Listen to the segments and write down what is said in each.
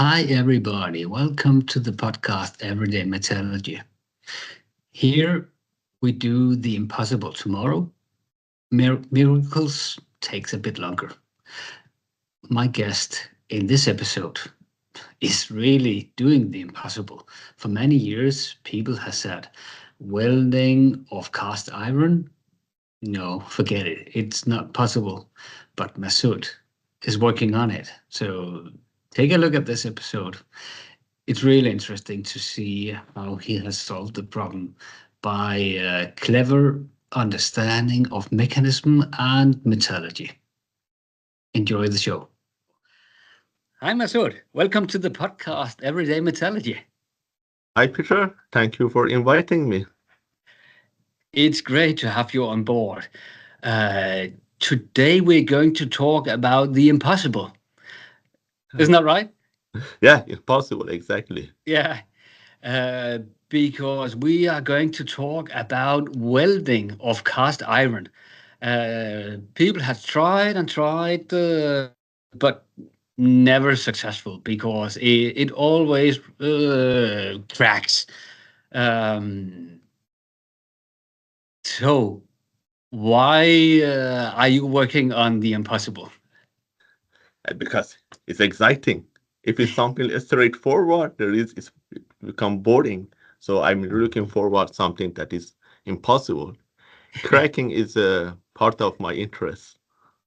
Hi, everybody. Welcome to the podcast Everyday Metallurgy. Here we do the impossible tomorrow. Miracles takes a bit longer. My guest in this episode is really doing the impossible. For many years, people have said, welding of cast iron? No, forget it. It's not possible. But Masoud is working on it. So take a look at this episode. It's really interesting to see how he has solved the problem by clever understanding of mechanism and metallurgy. Enjoy the show. Hi, Masoud. Welcome to the podcast Everyday Metallurgy. Hi, Peter. Thank you for inviting me. It's great to have you on board. Today we're going to talk about the impossible. Isn't that right? Yeah, impossible, exactly. Yeah. Uh, because we are going to talk about welding of cast iron. People have tried and tried, but never successful because it always cracks. Um, so, why are you working on the impossible? Because it's exciting. If it's something straightforward, it's become boring. So I'm looking forward something that is impossible. Cracking is a part of my interest.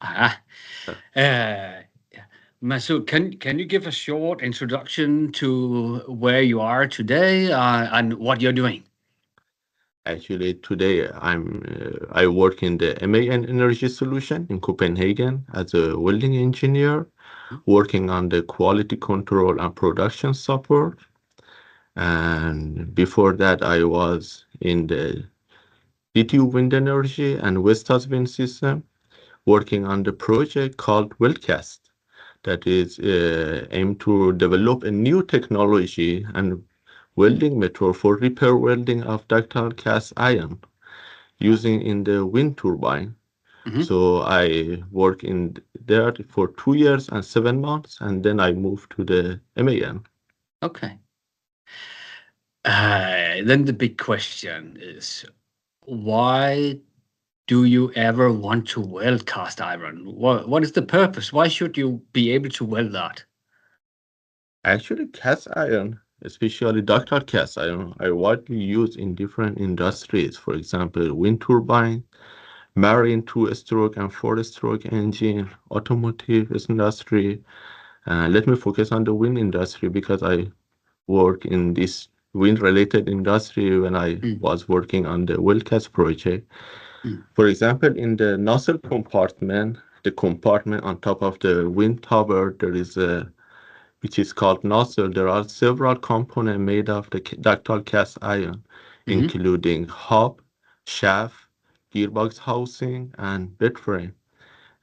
Ah, Uh, uh, Masoud, can you give a short introduction to where you are today and what you're doing? Actually, today I work in the MAN Energy Solution in Copenhagen as a welding engineer, working on the quality control and production support. And before that, I was in the DTU Wind Energy and Vestas Wind System, working on the project called WeldCast, that is aimed to develop a new technology and welding method for repair welding of ductile cast iron using in the wind turbine. Mhm. So I work in there for 2 years and 7 months, and then I moved to the MAN. Okay. Then the big question is, why do you ever want to weld cast iron? What is the purpose? Why should you be able to weld that? Actually, cast iron, especially ductile cast iron, are widely used in different industries. For example, wind turbine, marine two-stroke and four-stroke engine, automotive industry. Let me focus on the wind industry because I work in this wind-related industry when I Mm, was working on the Wildcats project. mm, For example, in the nozzle compartment, the compartment on top of the wind tower, there is a which is called nozzle. There are several components made of the ductile cast iron, mhm. including hub, shaft, gearbox housing, and bed frame.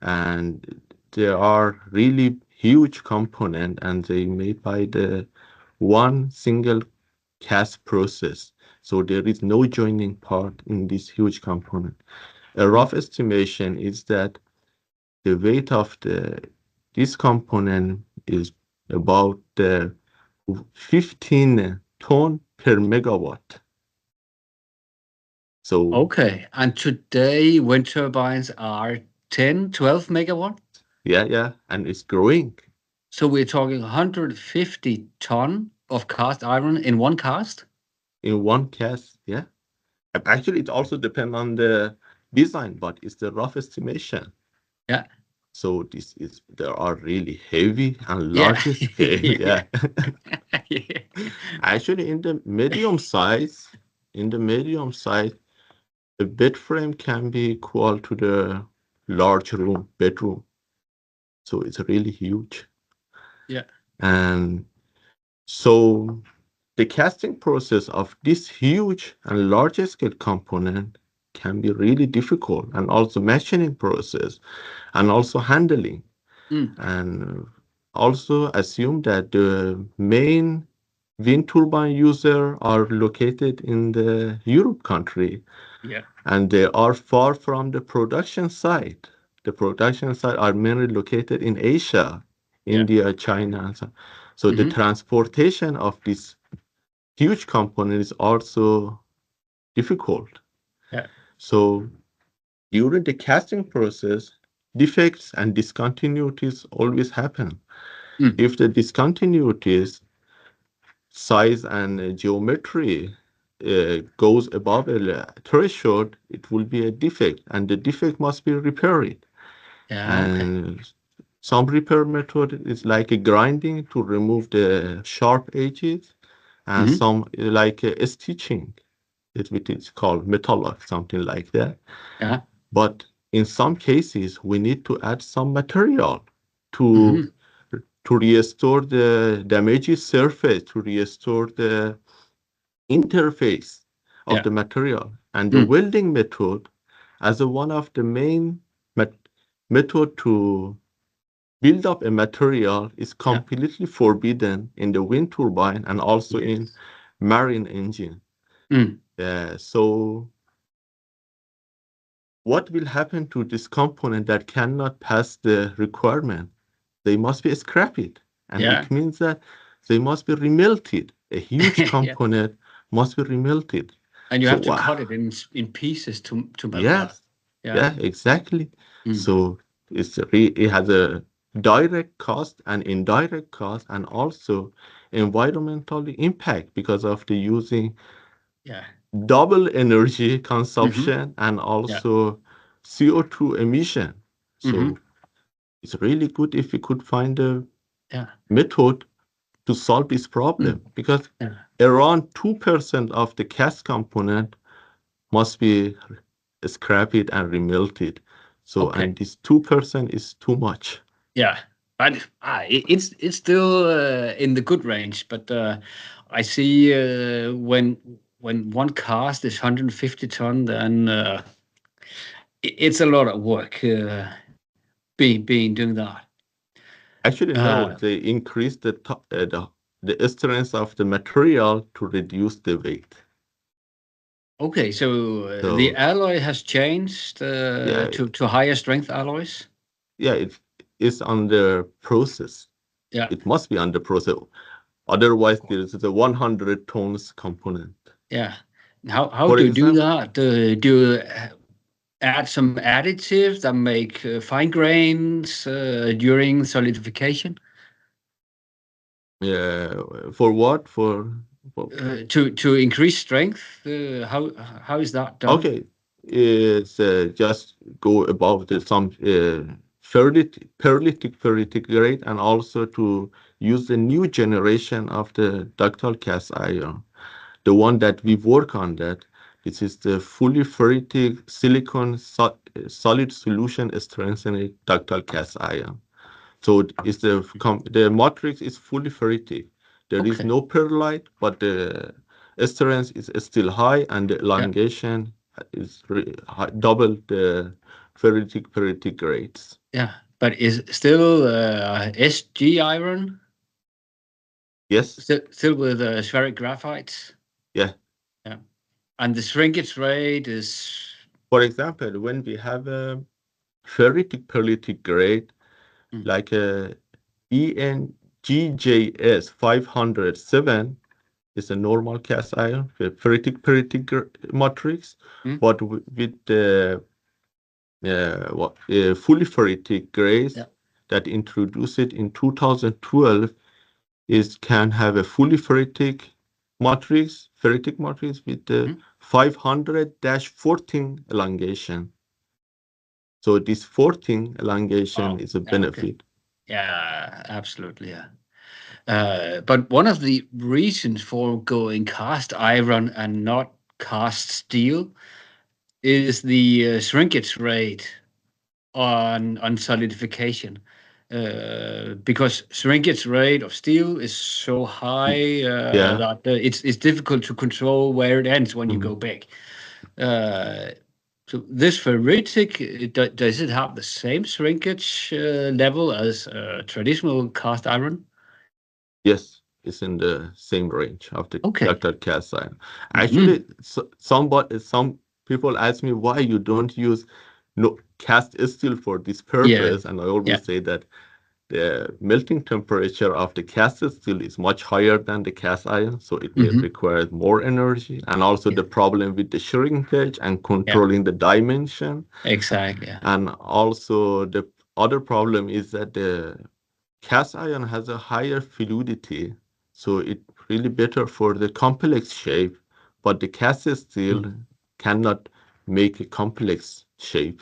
And there are really huge components, and they made by the one single cast process. So there is no joining part in this huge component. A Mm. rough estimation is that the weight of this component is about 15 ton per megawatt. So Okay. And today, wind turbines are 10, 12 megawatt. yeah, and it's growing So we're talking 150 ton of cast iron in one cast. in one cast. Yeah, and actually, it also depends on the design, but it's the rough estimation. Yeah. So there are really heavy and Yeah. large scale. Yeah. Yeah, actually, in the medium size, the bed frame can be equal to the large bedroom. So it's really huge. Yeah. And so the casting process of this huge and large scale component can be really difficult, and also machining process and also handling. Mm. And also assume that the main wind turbine user are located in the Europe country, Yeah. and they are far from the production site. The production site are mainly located in Asia, Yeah. India, China, and so. So the Mm-hmm. transportation of this huge component is also difficult. Yeah. So during the casting process, defects and discontinuities always happen. Mm. If the discontinuities, size and geometry goes above a threshold, it will be a defect, and the defect must be repaired. Yeah. Okay. And some repair method is like a grinding to remove the sharp edges, and Mm-hmm. some like a stitching, which is called metal, something like that. Yeah. But in some cases, we need to add some material to Mm-hmm. restore the damaged surface, to restore the interface of Yeah. the material. And the Mm. welding method, as a one of the main met method to build up a material, is Yeah. completely forbidden in the wind turbine and also in Yes. marine engine. Mm. So what will happen to this component that cannot pass the requirement? They must be scrapped, and Yeah. it means that they must be remelted. A huge Yeah. component must be remelted. And you So, have to cut it in pieces to melt that. yes, Yeah. yeah, exactly. Mm. So it has a direct cost and indirect cost, and also environmental impact because of the using Yeah. double energy Mm-hmm. consumption and Yeah. also CO2 emission. Mm-hmm. So it's really good if we could find a Yeah. method to solve this Mm. problem, because Yeah. around 2% of the cast component must be scrapped and remelted. So, Okay. and this 2% is too much. Yeah. But it's still in the good range. But I see when one cast is 150 ton, then it's a lot of work being doing that. Actually, no, Uh, they increase the strength of the material to reduce the weight. okay, so the So, alloy has changed yeah, to higher strength alloys. yeah, it is under process. Yeah. It must be under process. Otherwise, there is a 100 tons component. Yeah. How For do you do example, that? Do you add some additives that make fine grains during solidification for what? For to increase strength? How is that done? okay, it's just go above the some ferritic grade, and also to use the new generation of the ductile cast iron, the one that we work on. That this is the fully ferritic silicon solid solution strengthening ductile cast iron. So it's the matrix is fully ferritic. There is Okay. no perlite, but the strength is still high, and the Yeah. elongation is double the ferritic grades. Yeah. But is still SG iron Yes, still with spheric graphites? yeah. Yeah. And the shrinkage rate is. For example, when we have a ferritic perlitic grade Mm, like a ENGJS 507 is a normal cast iron with ferritic matrix, mm, but with the fully ferritic grades yeah. that introduced it in 2012 is can have a fully ferritic matrix with the Mm, 500-14 elongation. So this 14 elongation oh. is a Yeah. Okay. benefit. Yeah. Absolutely. Yeah. But one of the reasons for going cast iron and not cast steel is the shrinkage rate on solidification. Because shrinkage rate of steel is so high Yeah. that it's difficult to control where it ends when you go Mhm. big. Uh, so this ferritic, does it have the same shrinkage level as traditional cast iron? Yes, it's in the same range of the Okay. ductile cast iron. Hmm. Actually, some people ask me why you don't use no cast steel for this Yeah. purpose, and I Yeah. always say that the melting temperature of the cast steel is much higher than the cast iron, so it may Hmm. require more energy. And also Yeah. the problem with the shrinkage and Yeah. controlling the dimension. Exactly. Yeah. And also the other problem is that the cast iron has a higher fluidity, so it's really better for the complex shape, but the cast steel Mm. cannot make a complex shape.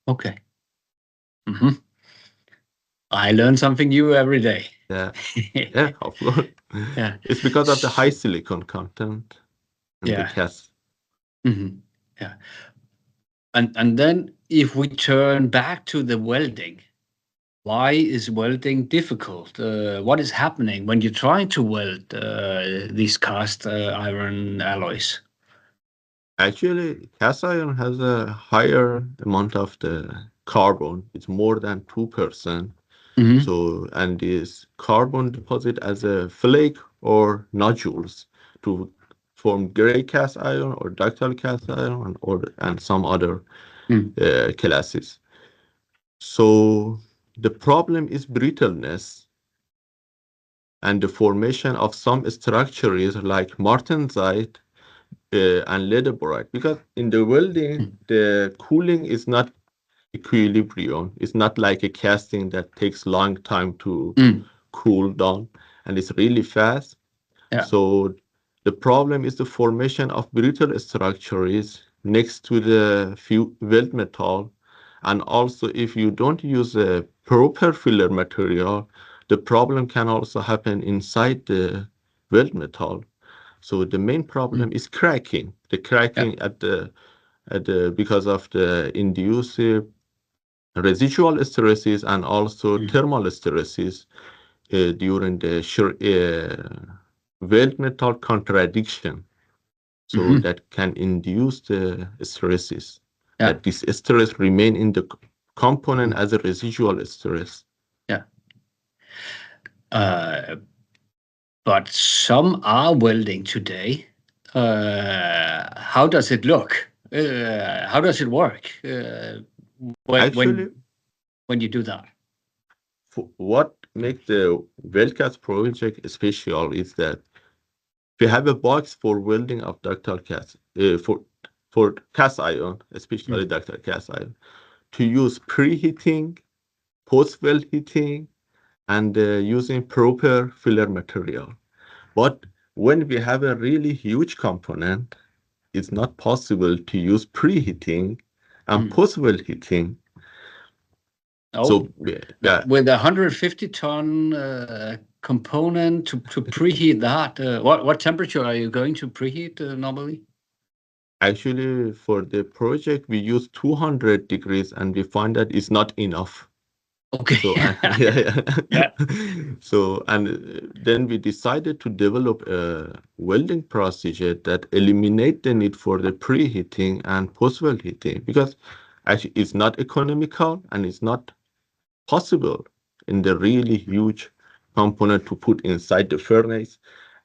Okay. Hmm. I learn something new every day. Yeah, yeah, of course. Yeah. It's because of the high S- silicon content in the Yeah. cast. Hmm. Yeah. And then if we turn back to the welding, why is welding difficult? What is happening when you try to weld these cast iron alloys? Actually, cast iron has a higher amount of the carbon. It's more than 2%. Hmm. So, and this carbon deposit as a flake or nodules to form gray cast iron or ductile cast iron and some other Mm. classes. So the problem is brittleness and the formation of some structures like martensite and ledeburitic. Because in the welding, Mm. the cooling is not equilibrium. It's not like a casting that takes long time to Mm. cool down and it's really fast. Yeah. So the problem is the formation of brittle structures next to the weld metal. And also, if you don't use a proper filler material, the problem can also happen inside the weld metal. So the main problem Mm. is cracking. The Yeah. cracking at the because of the induced residual stresses and also Mm. thermal stresses during the weld metal contradiction. So Hmm. that can induce the stresses. Yeah. That this stress remain in the component Mm. as a residual stress. Yeah. Uh, but some are welding today. How does it look? How does it work when Actually, when you do that? what makes the Weldcast project special is that we have a box for welding of ductile cast for cast iron, especially Mm. ductile cast iron, to use preheating, post-weld heating, and using proper filler material. But when we have a really huge component, it's not possible to use preheating and Mm. post-weld heating. Oh, So yeah, with a 150-ton component to preheat that, what temperature are you going to preheat normally? actually for the project we use 200 degrees and we find that it's not enough. Okay. So yeah, yeah. Yeah. So and then we decided to develop a welding procedure that eliminate the need for the preheating and post-weld heating because actually it's not economical and it's not possible in the really huge component to put inside the furnace.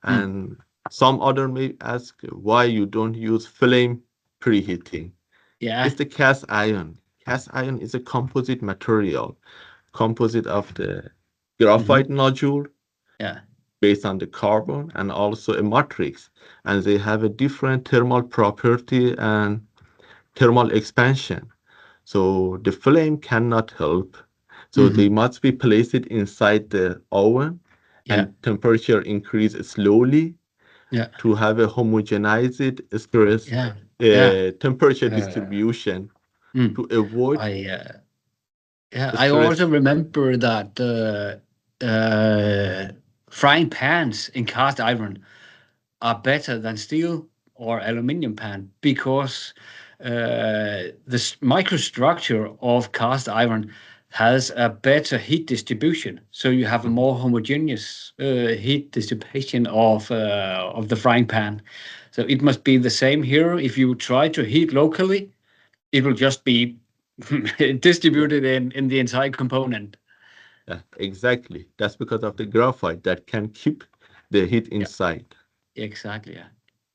Mm. And some other may ask why you don't use flame preheating. Yeah. It's the cast iron. Cast iron is a composite material, composite of the Hmm. graphite nodule Yeah. based on the carbon and also a matrix. And they have a different thermal property and thermal expansion. So the flame cannot help. So they Hmm. must be placed inside the oven Yeah. and temperature increase slowly Yeah. to have a homogenized stress Yeah. Yeah. temperature Uh, distribution mm. to avoid I Yeah, I also stress. remember that frying pans in cast iron are better than steel or aluminum pan because the microstructure of cast iron has a better heat distribution. So you have a Mhm. more homogeneous heat distribution of the frying pan. So it must be the same here. If you try to heat locally, it will just be Yeah, distributed in the entire component. yeah, exactly. That's because of the graphite that can keep the heat Yeah, inside. exactly. Yeah.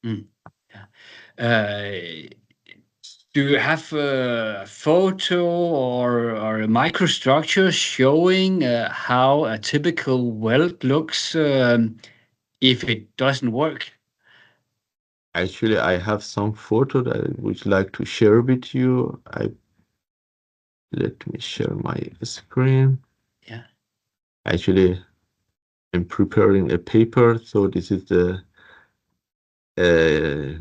Mm, yeah. Uh, Do you have a photo or a microstructure showing how a typical weld looks if it doesn't work? Actually, I have some photo that I would like to share with you. Let me share my screen. Yeah, Actually, I'm preparing a paper, so this is the uh,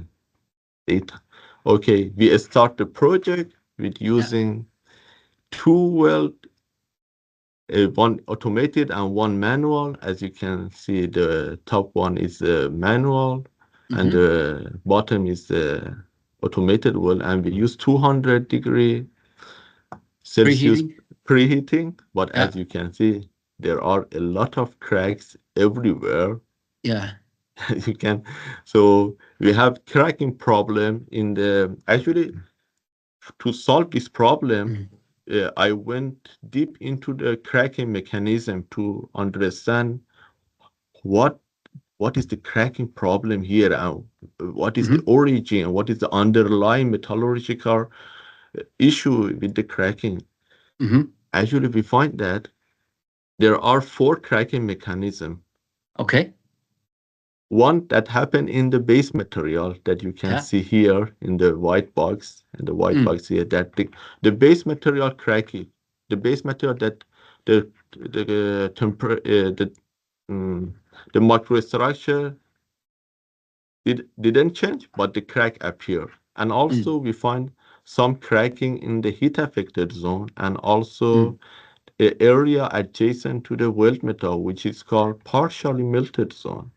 data. Okay, we start the project with yeah. using two weld, one automated and one manual. As you can see, the top one is the manual, and Mm-hmm. the bottom is the automated weld. And we use 200-degree Celsius Preheating. preheating. But Yeah, as you can see, there are a lot of cracks everywhere. yeah. You can, so we have cracking problem in the, actually, to solve this problem, Mm. I went deep into the cracking mechanism to understand what what is the cracking problem here, and what is the Mm-hmm. origin, what is the underlying metallurgical issue with the cracking. Mm-hmm. Actually, we find that there are four cracking mechanisms. Okay. One that happen in the base material that you can Yeah. see here in the white box, and the white Mm. box here, that the base material cracking, the base material that the mm, the microstructure didn't change, but the crack appear. And Mm. also we find some cracking in the heat affected zone, and Mm. also the area adjacent to the weld metal, which is called partially melted zone.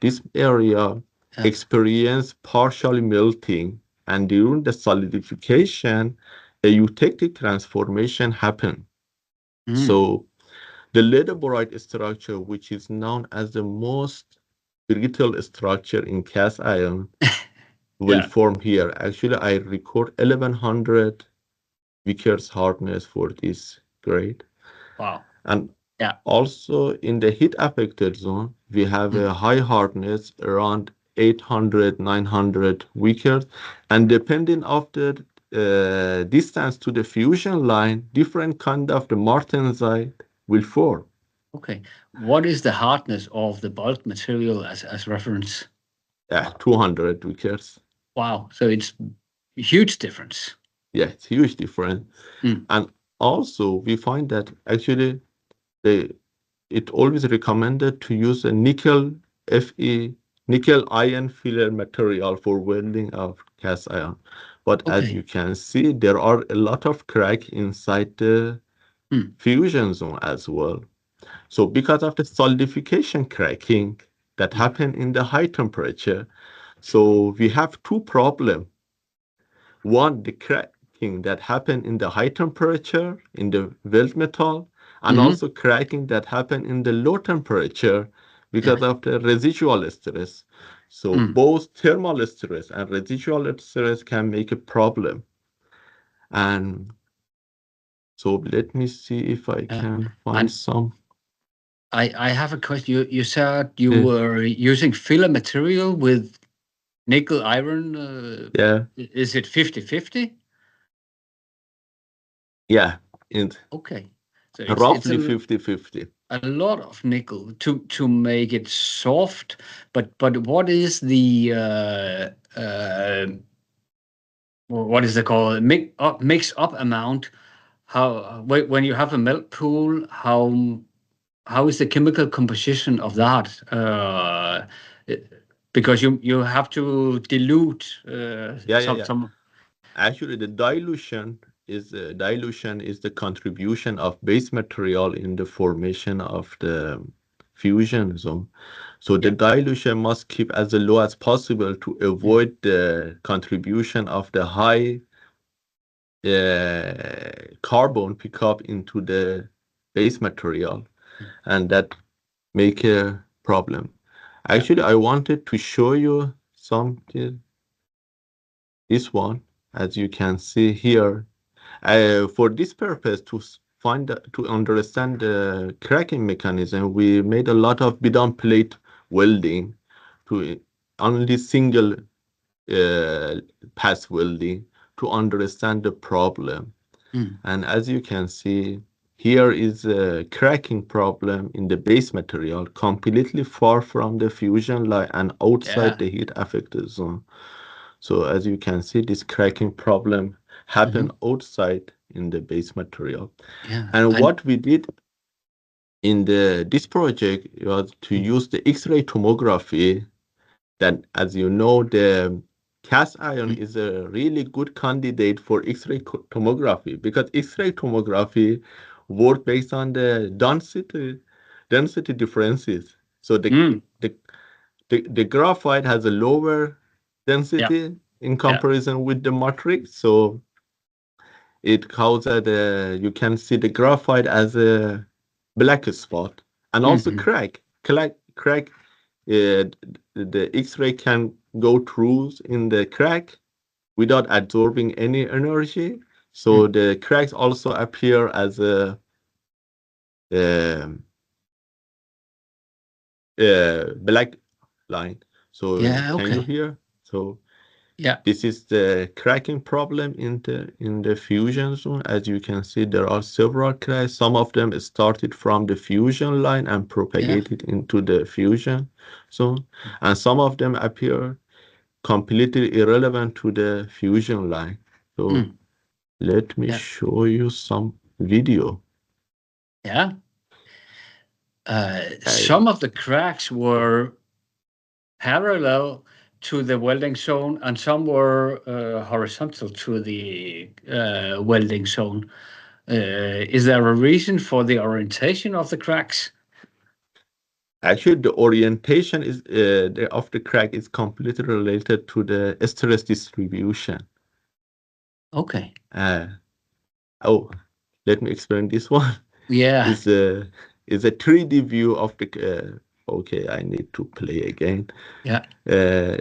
This area Yeah. experience partial melting, and during the solidification, a eutectic transformation happen. Mm. So the Ledeburitic structure, which is known as the most brittle structure in cast iron, will Yeah. form here. Actually, I record 1100 Vickers hardness for this grade. Wow. And Yeah. also in the heat affected zone, we have Mm. a high hardness around 800, 900 Vickers. And depending of the distance to the fusion line, different kind of the martensite will form. Okay. What is the hardness of the bulk material as reference? Yeah, 200 Vickers. Wow. So it's a huge difference. Yeah, it's huge difference. Mm. And also we find that actually they it always recommended to use a nickel Fe, nickel iron filler material for welding of cast iron. But as you Okay. can see, there are a lot of crack inside the Mm. fusion zone as well. So because of the solidification cracking that Mm. happen in the high temperature, so we have two problems. One, the cracking that happen in the high temperature in the weld metal, and Mm-hmm. also cracking that happen in the low temperature Yeah. because of the residual stress. So Mm. both thermal stress and residual stress can make a problem. And so let me see if I Yeah. can find And some. I have a question. You said you uh, were using filler material with nickel iron. yeah, Is it 50-50? yeah, in Okay. So it's roughly 50-50. a lot of nickel to make it soft, but what is the what is it called, mix up amount, how when you have a melt pool, how is the chemical composition of that, it- because you have to dilute Yeah, yeah, yeah. some. Actually, the dilution is the contribution of base material in the formation of the fusion zone. So the Yeah. dilution must keep as low as possible to Mm. avoid the contribution of the high carbon pickup into the base material, Mm. and that make a problem. Yeah. Actually, I wanted to show you something. This one, as you can see here. For this purpose, to understand the cracking mechanism, we made a lot of bidon plate welding to only single uh, pass welding to understand the problem. Mm. And as you can see, here is a cracking problem in the base material, completely far from the fusion line and outside Yeah. the heat affected zone. So as you can see, this cracking problem Hmm. happened outside in the base material. Yeah. And I. what we did in this project was to Mm. use the X-ray tomography. That, as you know, the cast iron Mm. is a really good candidate for X-ray tomography, because X-ray tomography work based on the density differences. So Mm. the graphite has a lower Yeah. density in Yeah. comparison with the matrix. So it causes you can see the graphite as a black spot, and also Hmm. crack. The X-ray can go through in the crack without absorbing any energy. So Mm. the cracks also appear as a um, black line. So Yeah. can you Okay. hear? So Yeah. this is the cracking problem in the fusion zone. As you can see, there are several cracks. Some of them started from the fusion line and Yeah. propagated into the fusion zone, and some of them appear completely irrelevant to the fusion line. So Mm. let me Yeah. show you some video. Yeah. Uh, Some of the cracks were parallel to the welding zone, and some were horizontal to the welding zone. Is there a reason for the orientation of the cracks? Actually, the orientation of the crack is completely related to the stress distribution. Okay. Uh, oh, let me explain this one. Yeah. is a is a 3D view of the. Okay, I need to play again. Yeah. Uh,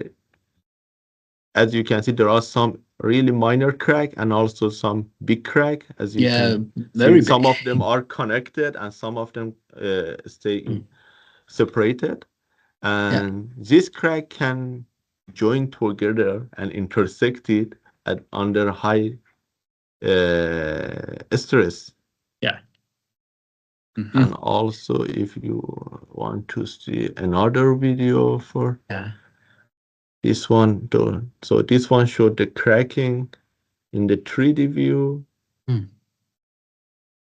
as you can see, there are some really minor crack and also some big crack. As you Yeah. can see, Very some big. of them are connected and some of them stay Mm. separated. Yeah. And this crack can join together and intersect it under high stress. Yeah. And Hmm. also, if you want to see another video for Yeah. this one, though, so this one showed the cracking in the 3D view Mm.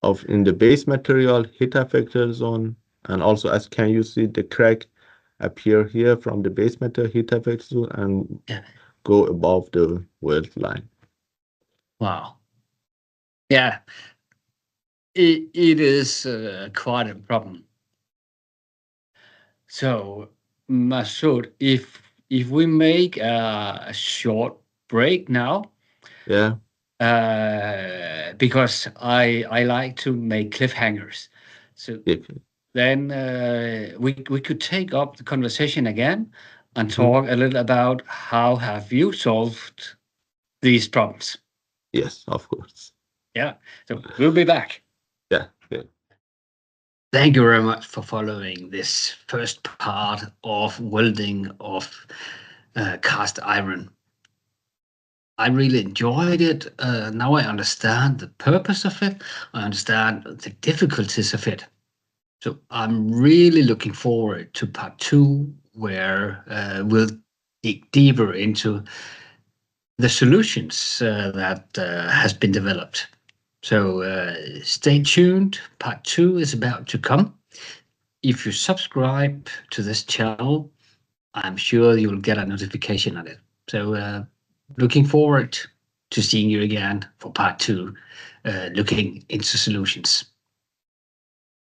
of in the base material heat affected zone, and also as can you see the crack appear here from the base material heat affected zone and Yeah. go above the weld line. Wow. Yeah. It is quite a problem. So, Masoud, if we make a short break now, Yeah, because I like to make cliffhangers, so if, then we could take up the conversation again and mhm. talk a little about how have you solved these problems. Yes, of course. Yeah. So we'll be back. Yeah, yeah. Thank you very much for following this first part of welding of cast iron. I really enjoyed it. Now I understand the purpose of it. I understand the difficulties of it. So I'm really looking forward to part two, where we'll dig deeper into the solutions that has been developed. So stay tuned. Part two is about to come. If you subscribe to this channel, I'm sure you'll get a notification on it. So looking forward to seeing you again for part two, looking into solutions.